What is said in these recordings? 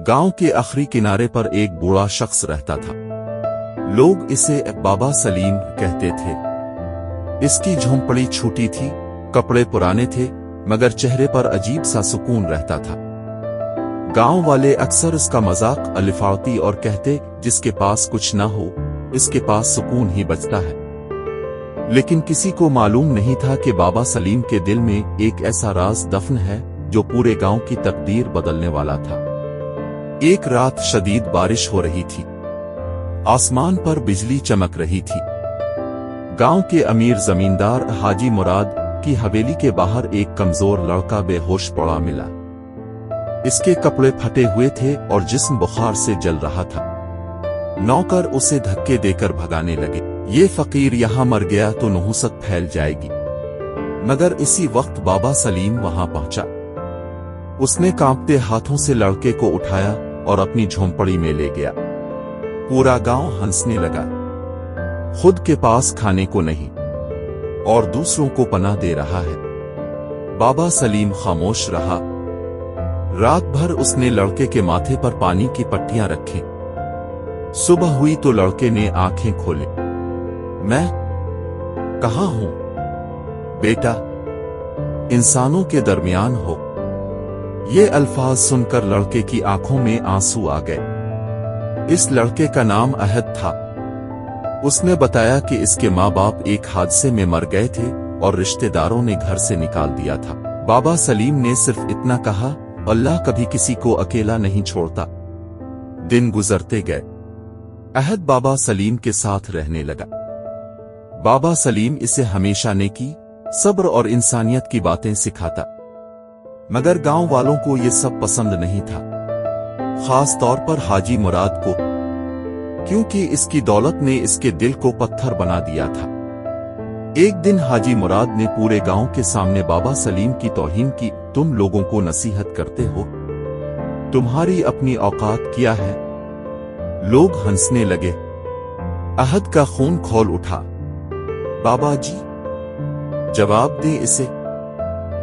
गांव के आखिरी किनारे पर एक बूढ़ा शख्स रहता था। लोग इसे बाबा सलीम कहते थे। इसकी झोंपड़ी छोटी थी, कपड़े पुराने थे, मगर चेहरे पर अजीब सा सुकून रहता था। गांव वाले अक्सर इसका मजाक अलिफाती और कहते, जिसके पास कुछ ना हो, इसके पास सुकून ही बचता है। लेकिन किसी को मालूम नहीं था कि बाबा सलीम के दिल में एक ऐसा राज दफन है जो पूरे गांव की तकदीर बदलने वाला था। एक रात शदीद बारिश हो रही थी। आसमान पर बिजली चमक रही थी। गांव के अमीर जमींदार हाजी मुराद की हवेली के बाहर एक कमजोर लड़का बेहोश पड़ा मिला। इसके कपड़े फटे हुए थे और जिस्म बुखार से जल रहा था। नौकर उसे धक्के देकर भगाने लगे। ये फकीर यहां मर गया तो नहुसत फैल जाएगी। मगर इसी वक्त बाबा सलीम वहां पहुंचा। उसने कांपते हाथों से लड़के को उठाया और अपनी झोंपड़ी में ले गया। पूरा गांव हंसने लगा। खुद के पास खाने को नहीं और दूसरों को पनाह दे रहा है। बाबा सलीम खामोश रहा। रात भर उसने लड़के के माथे पर पानी की पट्टियां रखी। सुबह हुई तो लड़के ने आंखें खोले। मैं कहां हूं बेटा? इंसानों के दरमियान हो। ये अल्फाज सुनकर लड़के की आंखों में आंसू आ गए। इस लड़के का नाम अहद था। उसने बताया कि इसके माँ बाप एक हादसे में मर गए थे और रिश्तेदारों ने घर से निकाल दिया था। बाबा सलीम ने सिर्फ इतना कहा, अल्लाह कभी किसी को अकेला नहीं छोड़ता। दिन गुजरते गए। अहद बाबा सलीम के साथ रहने लगा। बाबा सलीम इसे हमेशा नेकी, सब्र और इंसानियत की बातें सिखाता। मगर गांव वालों को ये सब पसंद नहीं था, खास तौर पर हाजी मुराद को, क्योंकि इसकी दौलत ने इसके दिल को पत्थर बना दिया था। एक दिन हाजी मुराद ने पूरे गांव के सामने बाबा सलीम की तौहीन की। तुम लोगों को नसीहत करते हो, तुम्हारी अपनी औकात क्या है? लोग हंसने लगे। अहद का खून खौल उठा। बाबा जी, जवाब दें इसे।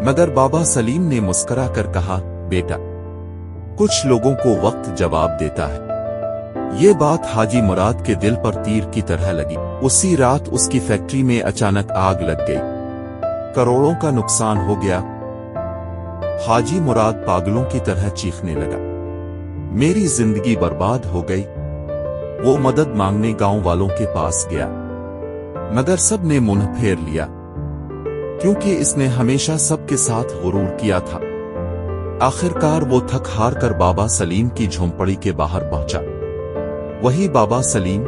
मगर बाबा सलीम ने मुस्कुरा कर कहा, बेटा, कुछ लोगों को वक्त जवाब देता है। ये बात हाजी मुराद के दिल पर तीर की तरह लगी। उसी रात उसकी फैक्ट्री में अचानक आग लग गई। करोड़ों का नुकसान हो गया। हाजी मुराद पागलों की तरह चीखने लगा, मेरी जिंदगी बर्बाद हो गई। वो मदद मांगने गांव वालों के पास गया, मगर सब ने मुंह फेर लिया, क्योंकि इसने हमेशा सबके साथ गुरूर किया था। आखिरकार वो थक हार कर बाबा सलीम की झोंपड़ी के बाहर पहुंचा। वही बाबा सलीम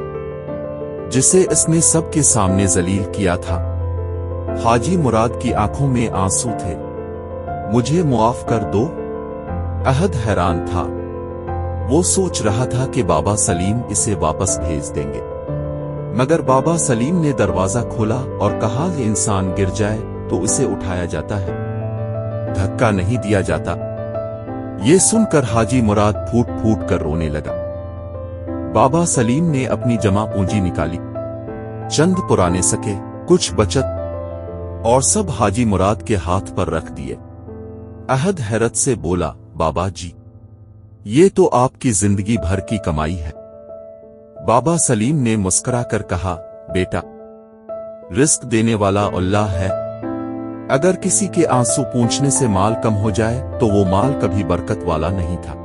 जिसे इसने सबके सामने जलील किया था। हाजी मुराद की आंखों में आंसू थे। मुझे मुआफ कर दो। अहद हैरान था। वो सोच रहा था कि बाबा सलीम इसे वापस भेज देंगे, मगर बाबा सलीम ने दरवाजा खोला और कहा, इंसान गिर जाए तो उसे उठाया जाता है, धक्का नहीं दिया जाता। ये सुनकर हाजी मुराद फूट फूट कर रोने लगा। बाबा सलीम ने अपनी जमा पूंजी निकाली, चंद पुराने सके, कुछ बचत, और सब हाजी मुराद के हाथ पर रख दिए। अहद हैरत से बोला, बाबा जी, ये तो आपकी जिंदगी भर की कमाई है। बाबा सलीम ने मुस्कुरा कर कहा, बेटा, रिस्क देने वाला अल्लाह है। अगर किसी के आंसू पूंछने से माल कम हो जाए तो वो माल कभी बरकत वाला नहीं था।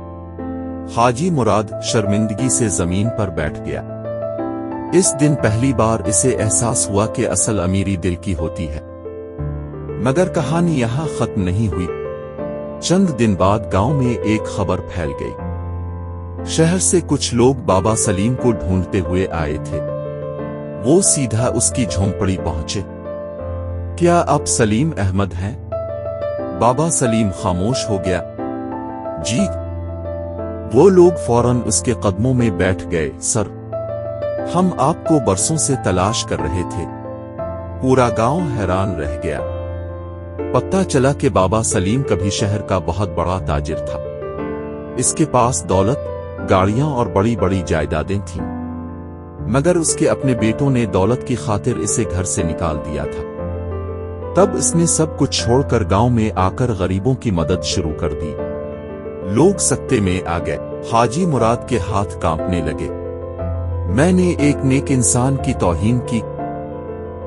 हाजी मुराद शर्मिंदगी से जमीन पर बैठ गया। इस दिन पहली बार इसे एहसास हुआ कि असल अमीरी दिल की होती है। मगर कहानी यहां खत्म नहीं हुई। चंद दिन बाद गांव में एक खबर फैल गई। शहर से कुछ लोग बाबा सलीम को ढूंढते हुए आए थे। वो सीधा उसकी झोंपड़ी पहुंचे। क्या आप सलीम अहमद हैं? बाबा सलीम खामोश हो गया। जी। वो लोग फौरन उसके कदमों में बैठ गए। सर, हम आपको बरसों से तलाश कर रहे थे। पूरा गांव हैरान रह गया। पता चला कि बाबा सलीम कभी शहर का बहुत बड़ा ताजिर था। इसके पास दौलत, गाड़ियां और बड़ी बड़ी जायदादें थीं। मगर उसके अपने बेटों ने दौलत की खातिर इसे घर से निकाल दिया था। तब इसने सब कुछ छोड़कर गांव में आकर गरीबों की मदद शुरू कर दी। लोग सकते में आ गए। हाजी मुराद के हाथ कांपने लगे। मैंने एक नेक इंसान की तौहीन की।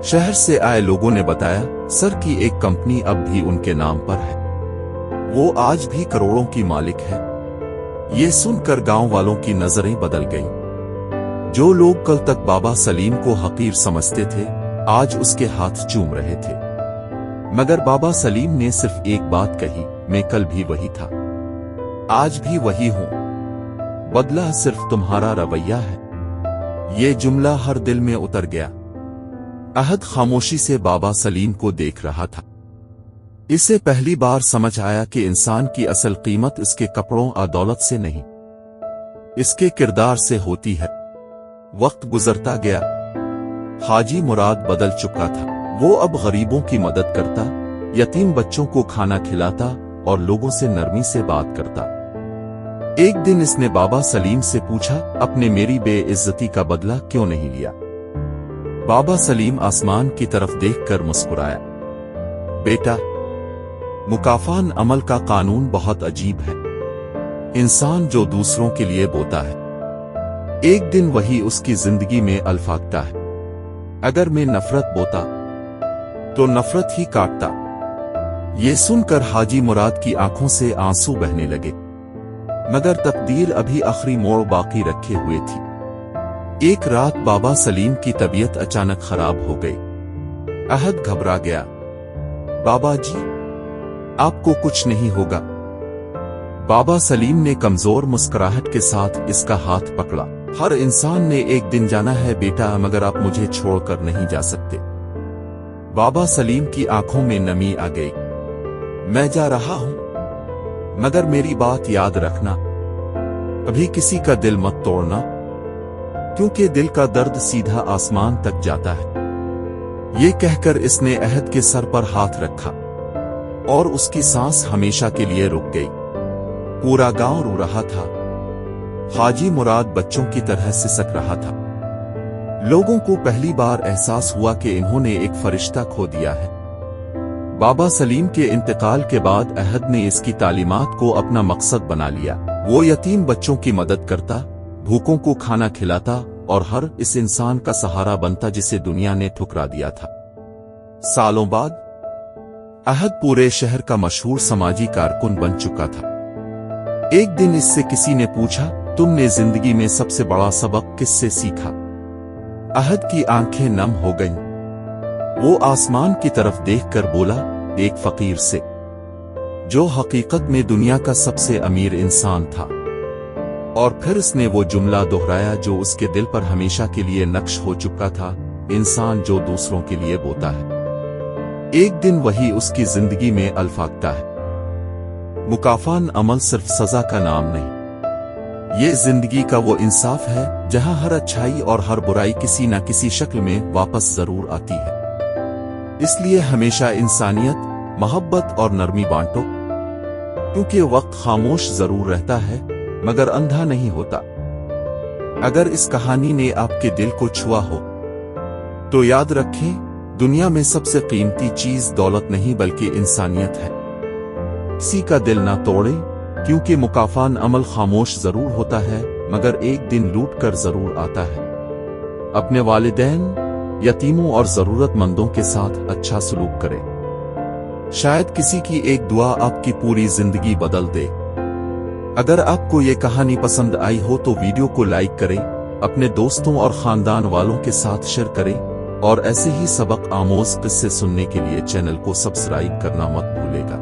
शहर से आए लोगों ने बताया, सर की एक कंपनी अब भी उनके नाम पर है। वो आज भी करोड़ों की मालिक है। ये सुनकर गांव वालों की नजरें बदल गईं। जो लोग कल तक बाबा सलीम को हकीर समझते थे, आज उसके हाथ चूम रहे थे। मगर बाबा सलीम ने सिर्फ एक बात कही, मैं कल भी वही था, आज भी वही हूं। बदला सिर्फ तुम्हारा रवैया है। ये जुमला हर दिल में उतर गया। अहद खामोशी से बाबा सलीम को देख रहा था। इसे पहली बार समझ आया कि इंसान की असल कीमत इसके कपड़ों और दौलत से नहीं, इसके किरदार से होती है। वक्त गुजरता गया। हाजी मुराद बदल चुका था। वो अब गरीबों की मदद करता, यतीम बच्चों को खाना खिलाता और लोगों से नरमी से बात करता। एक दिन इसने बाबा सलीम से पूछा, अपने मेरी बेइज्जती का बदला क्यों नहीं लिया? बाबा सलीम आसमान की तरफ देखकर मुस्कुराया। बेटा, मुकाफान अमल का कानून बहुत अजीब है। इंसान जो दूसरों के लिए बोता है, एक दिन वही उसकी जिंदगी में अल्फाकता है। अगर मैं नफरत बोता तो नफरत ही काटता। ये सुनकर हाजी मुराद की आंखों से आंसू बहने लगे। मगर तकदीर अभी आखिरी मोड़ बाकी रखे हुए थी। एक रात बाबा सलीम की तबीयत अचानक खराब हो गई। अहद घबरा गया। बाबा जी, आपको कुछ नहीं होगा। बाबा सलीम ने कमजोर मुस्कुराहट के साथ इसका हाथ पकड़ा। हर इंसान ने एक दिन जाना है बेटा, मगर आप मुझे छोड़कर नहीं जा सकते। बाबा सलीम की आंखों में नमी आ गई। मैं जा रहा हूं, मगर मेरी बात याद रखना, कभी किसी का दिल मत तोड़ना, क्योंकि दिल का दर्द सीधा आसमान तक जाता है। ये कहकर इसने अहद के सर पर हाथ रखा और उसकी सांस हमेशा के लिए रुक गई। पूरा गांव रो रहा था। हाजी मुराद बच्चों की तरह सिसक रहा था। लोगों को पहली बार एहसास हुआ कि इन्होंने एक फरिश्ता खो दिया है। बाबा सलीम के इंतकाल के बाद अहद ने इसकी तालीमात को अपना मकसद बना लिया। वो यतीम बच्चों की मदद करता, भूखों को खाना खिलाता और हर इस इंसान का सहारा बनता जिसे दुनिया ने ठुकरा दिया था। सालों बाद अहद पूरे शहर का मशहूर समाजी कारकुन बन चुका था। एक दिन इससे किसी ने पूछा, तुमने जिंदगी में सबसे बड़ा सबक किससे सीखा? अहद की आंखें नम हो गईं। वो आसमान की तरफ देखकर बोला, एक फकीर से, जो हकीकत में दुनिया का सबसे अमीर इंसान था। और फिर उसने वो जुमला दोहराया जो उसके दिल पर हमेशा के लिए नक्श हो चुका था, इंसान जो दूसरों के लिए बोता है, एक दिन वही उसकी जिंदगी में अल्फाकता है। मुकाफान अमल सिर्फ सजा का नाम नहीं, ये जिंदगी का वो इंसाफ है जहां हर अच्छाई और हर बुराई किसी न किसी शक्ल में वापस जरूर आती है। इसलिए हमेशा इंसानियत, मोहब्बत और नरमी बांटो, क्योंकि वक्त खामोश जरूर रहता है मगर अंधा नहीं होता। अगर इस कहानी ने आपके दिल को छुआ हो तो याद रखें, दुनिया में सबसे कीमती चीज दौलत नहीं बल्कि इंसानियत है। किसी का दिल ना तोड़े, क्योंकि मुकाफान अमल खामोश जरूर होता है मगर एक दिन लूट कर जरूर आता है। अपने वालिदैन, यतीमों और जरूरतमंदों के साथ अच्छा सलूक करें। शायद किसी की एक दुआ आपकी पूरी जिंदगी बदल दे। अगर आपको ये कहानी पसंद आई हो तो वीडियो को लाइक करें, अपने दोस्तों और खानदान वालों के साथ शेयर करें और ऐसे ही सबक आमोज किस्से सुनने के लिए चैनल को सब्सक्राइब करना मत भूलिएगा।